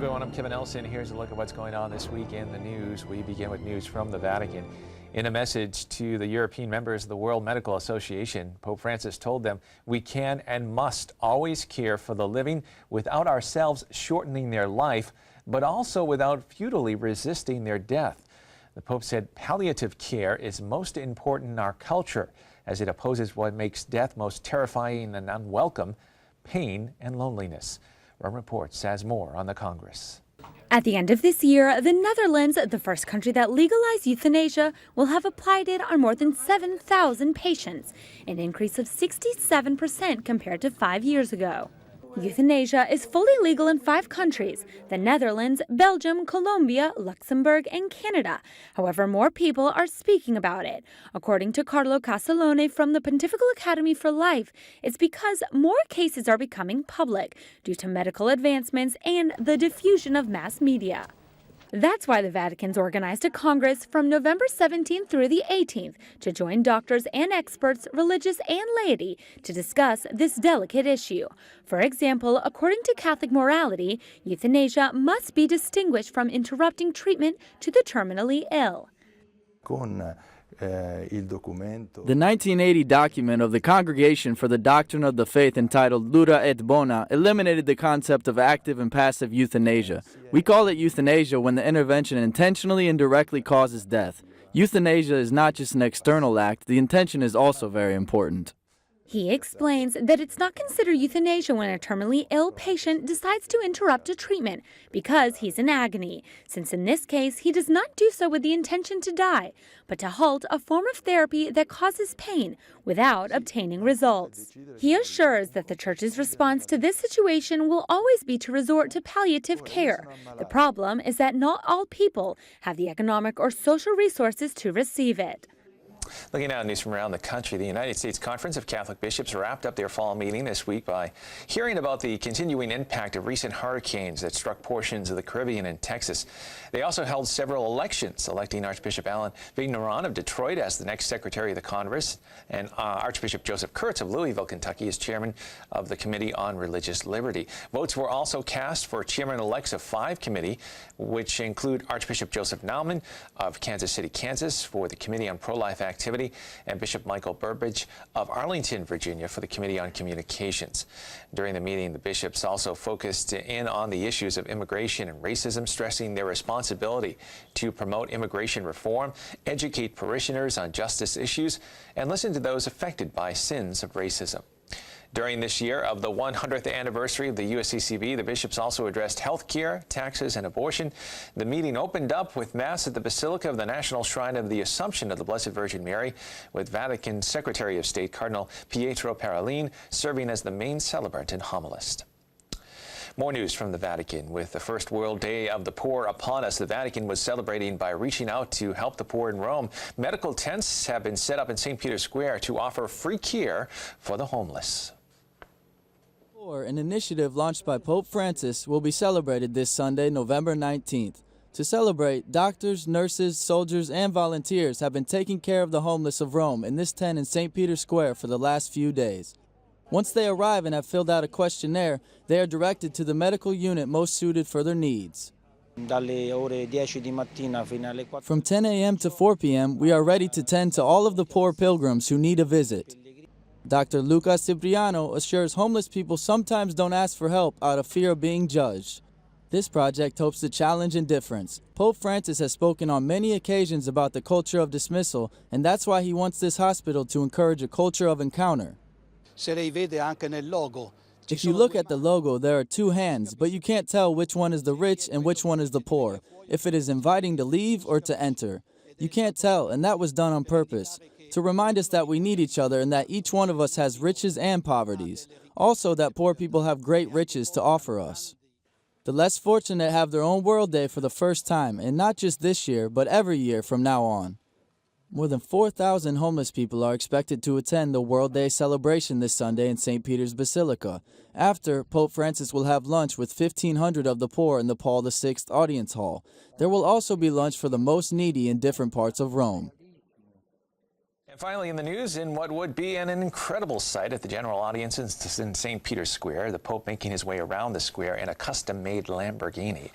everyone, I'm Kevin Nelson. Here's a look at what's going on this week in the news. We begin with news from the Vatican. In a message to the European members of the World Medical Association, Pope Francis told them we can and must always care for the living without ourselves shortening their life, but also without futilely resisting their death. The Pope said palliative care is most important in our culture as it opposes what makes death most terrifying and unwelcome, pain and loneliness. Rome Reports has more on the Congress. At the end of this year, the Netherlands, the first country that legalized euthanasia, will have applied it on more than 7,000 patients, an increase of 67% compared to 5 years ago. Euthanasia is fully legal in 5 countries: the Netherlands, Belgium, Colombia, Luxembourg, and Canada. However, more people are speaking about it. According to Carlo Casalone from the Pontifical Academy for Life, it's because more cases are becoming public due to medical advancements and the diffusion of mass media. That's why the Vatican's organized a Congress from November 17th through the 18th to join doctors and experts, religious and laity, to discuss this delicate issue. For example, according to Catholic morality, euthanasia must be distinguished from interrupting treatment to the terminally ill. The 1980 document of the Congregation for the Doctrine of the Faith entitled Dura et Bona eliminated the concept of active and passive euthanasia. We call it euthanasia when the intervention intentionally and directly causes death. Euthanasia is not just an external act, the intention is also very important. He explains that it's not considered euthanasia when a terminally ill patient decides to interrupt a treatment because he's in agony, since in this case he does not do so with the intention to die, but to halt a form of therapy that causes pain without obtaining results. He assures that the Church's response to this situation will always be to resort to palliative care. The problem is that not all people have the economic or social resources to receive it. Looking now at news from around the country, the United States Conference of Catholic Bishops wrapped up their fall meeting this week by hearing about the continuing impact of recent hurricanes that struck portions of the Caribbean and Texas. They also held several elections, electing Archbishop Alan Vigneron of Detroit as the next Secretary of the Congress and Archbishop Joseph Kurtz of Louisville, Kentucky as Chairman of the Committee on Religious Liberty. Votes were also cast for Chairman-elects of 5 committees, which include Archbishop Joseph Naumann of Kansas City, Kansas for the Committee on Pro-Life Activity, and Bishop Michael Burbidge of Arlington, Virginia for the Committee on Communications. During the meeting, the bishops also focused in on the issues of immigration and racism, stressing their responsibility to promote immigration reform, educate parishioners on justice issues, and listen to those affected by sins of racism. During this year of the 100th anniversary of the USCCB, the bishops also addressed health care, taxes, and abortion. The meeting opened up with Mass at the Basilica of the National Shrine of the Assumption of the Blessed Virgin Mary, with Vatican Secretary of State Cardinal Pietro Parolin serving as the main celebrant and homilist. More news from the Vatican. With the first World Day of the Poor upon us, the Vatican was celebrating by reaching out to help the poor in Rome. Medical tents have been set up in St. Peter's Square to offer free care for the homeless. An initiative launched by Pope Francis will be celebrated this Sunday, November 19th. To celebrate, doctors, nurses, soldiers, and volunteers have been taking care of the homeless of Rome in this tent in St. Peter's Square for the last few days. Once they arrive and have filled out a questionnaire, they are directed to the medical unit most suited for their needs. From 10 a.m. to 4 p.m., we are ready to tend to all of the poor pilgrims who need a visit. Dr. Luca Cipriano assures homeless people sometimes don't ask for help out of fear of being judged. This project hopes to challenge indifference. Pope Francis has spoken on many occasions about the culture of dismissal, and that's why he wants this hospital to encourage a culture of encounter. If you look at the logo, there are 2 hands, but you can't tell which one is the rich and which one is the poor, if it is inviting to leave or to enter. You can't tell, and that was done on purpose, to remind us that we need each other and that each one of us has riches and poverties. Also that poor people have great riches to offer us. The less fortunate have their own World Day for the first time, and not just this year, but every year from now on. More than 4,000 homeless people are expected to attend the World Day celebration this Sunday in St. Peter's Basilica. After, Pope Francis will have lunch with 1,500 of the poor in the Paul VI Audience Hall. There will also be lunch for the most needy in different parts of Rome. Finally in the news, in what would be an incredible sight at the general audience in St. Peter's Square, the Pope making his way around the square in a custom-made Lamborghini.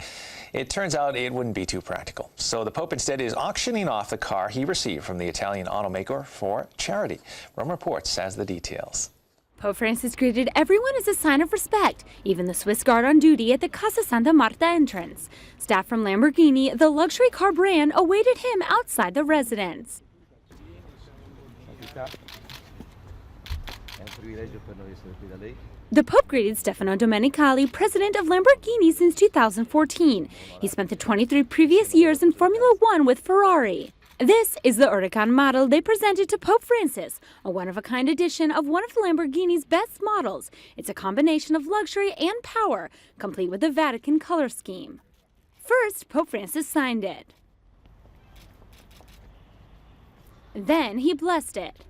It turns out it wouldn't be too practical. So the Pope instead is auctioning off the car he received from the Italian automaker for charity. Rome Reports has the details. Pope Francis greeted everyone as a sign of respect, even the Swiss guard on duty at the Casa Santa Marta entrance. Staff from Lamborghini, the luxury car brand, awaited him outside the residence. The Pope greeted Stefano Domenicali, president of Lamborghini since 2014. He spent the 23 previous years in Formula One with Ferrari. This is the Huracan model they presented to Pope Francis, a one-of-a-kind edition of one of Lamborghini's best models. It's a combination of luxury and power, complete with the Vatican color scheme. First, Pope Francis signed it. Then he blessed it.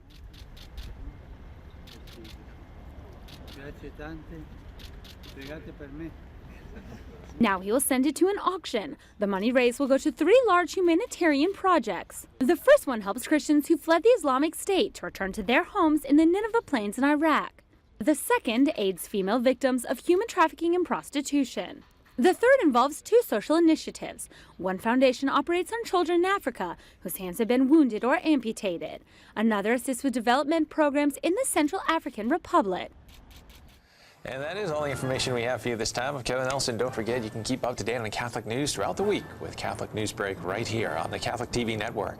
Now he will send it to an auction. The money raised will go to 3 large humanitarian projects. The first one helps Christians who fled the Islamic State to return to their homes in the Nineveh Plains in Iraq. The second aids female victims of human trafficking and prostitution. The third involves 2 social initiatives. One foundation operates on children in Africa whose hands have been wounded or amputated. Another assists with development programs in the Central African Republic. And that is all the information we have for you this time. I'm Kevin Nelson. Don't forget, you can keep up to date on Catholic news throughout the week with Catholic Newsbreak right here on the Catholic TV network.